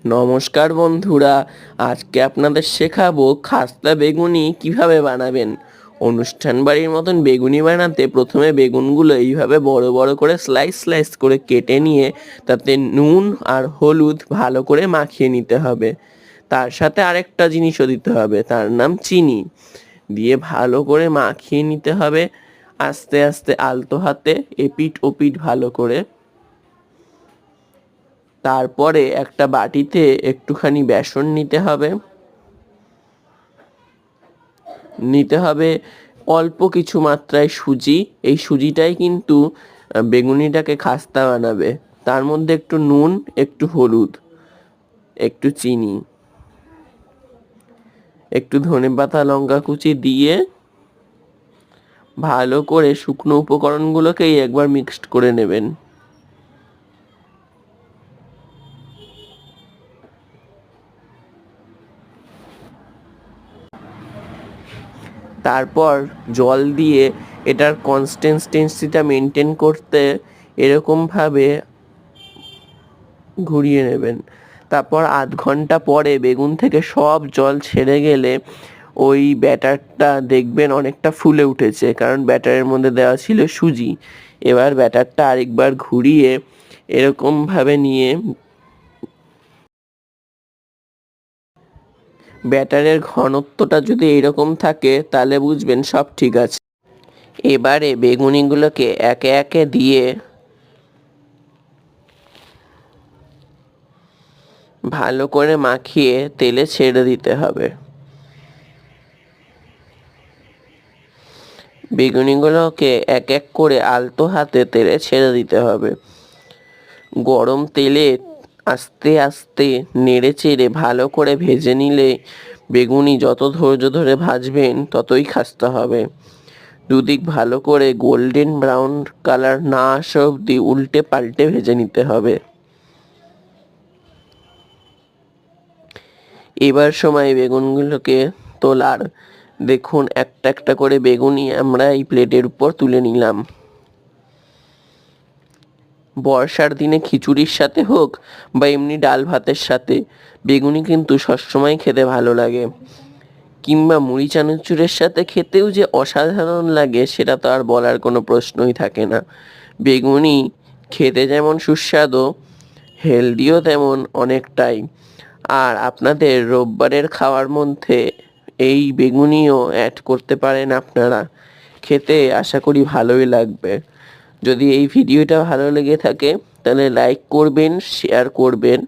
নমস্কার বন্ধুরা, আজকে আপনাদের শেখাবো খাস্তা বেগুনি কিভাবে বানাবেন। অনুষ্ঠান বাড়ির মতন বেগুনি বানাতে প্রথমে বেগুনগুলো এইভাবে বড় বড় করে স্লাইস স্লাইস করে কেটে নিয়ে তাতে নুন আর হলুদ ভালো করে মাখিয়ে নিতে হবে। তার সাথে আরেকটা জিনিসও দিতে হবে, তার নাম চিনি। দিয়ে ভালো করে মাখিয়ে নিতে হবে আস্তে আস্তে আলতো হাতে, এপিঠ ওপিঠ ভালো করে। তারপরে একটা বাটিতে একটুখানি বেসন নিতে হবে অল্প কিছু মাত্রায় সুজি। এই সুজিটাই কিন্তু বেগুনিটাকে খাস্তা বানাবে। তার মধ্যে একটু নুন, একটু হলুদ, একটু চিনি, একটু ধনেপাতা লঙ্কা কুচি দিয়ে ভালো করে শুকনো উপকরণগুলোকেই একবার মিক্সড করে নেবেন। তারপর জল দিয়ে এটার কনসিস্টেন্সিটা মেনটেন করতে এরকমভাবে ঘুরিয়ে নেবেন। তারপর আধ ঘন্টা পরে বেগুন থেকে সব জল ছেড়ে গেলে ওই ব্যাটারটা দেখবেন অনেকটা ফুলে উঠেছে, কারণ ব্যাটারের মধ্যে দেওয়া ছিল সুজি। এবার ব্যাটারটা আরেকবার ঘুরিয়ে এরকমভাবে নিয়ে ব্যাটারের ঘনত্বটা যদি এরকম থাকে তাহলে বুঝবেন সব ঠিক আছে। এবারে বেগুনিগুলোকে একে একে দিয়ে ভালো করে মাখিয়ে তেলে ছেড়ে দিতে হবে। বেগুনিগুলোকে এক এক করে আলতো হাতে তেলে ছেড়ে দিতে হবে। গরম তেলে আস্তে আস্তে নেড়ে চেড়ে ভালো করে ভেজে নিলে বেগুনি যত ধৈর্য ধরে ভাজবেন ততই খাস্তা হবে। দুদিক ভালো করে গোল্ডেন ব্রাউন কালার না আসা অবধি উল্টে পাল্টে ভেজে নিতে হবে। এবার সময় বেগুনগুলোকে তোলার। দেখুন একটা একটা করে বেগুনি আমরা এই প্লেটের উপর তুলে নিলাম। বর্ষার দিনে খিচুড়ির সাথে হোক বা এমনি ডাল ভাতের সাথে বেগুনি কিন্তু সবসময় খেতে ভালো লাগে, কিংবা মুড়ি চানাচুরের সাথে খেতেও যে অসাধারণ লাগে সেটা তো আর বলার কোনো প্রশ্নই থাকে না। বেগুনি খেতে যেমন সুস্বাদু, হেলদিও তেমন অনেকটাই। আর আপনাদের রোববারের খাওয়ার মধ্যে এই বেগুনিও অ্যাড করতে পারেন আপনারা। খেতে আশা করি ভালোই লাগবে। যদি এই ভিডিওটা ভালো লেগে থাকে তাহলে লাইক করবেন, শেয়ার করবেন।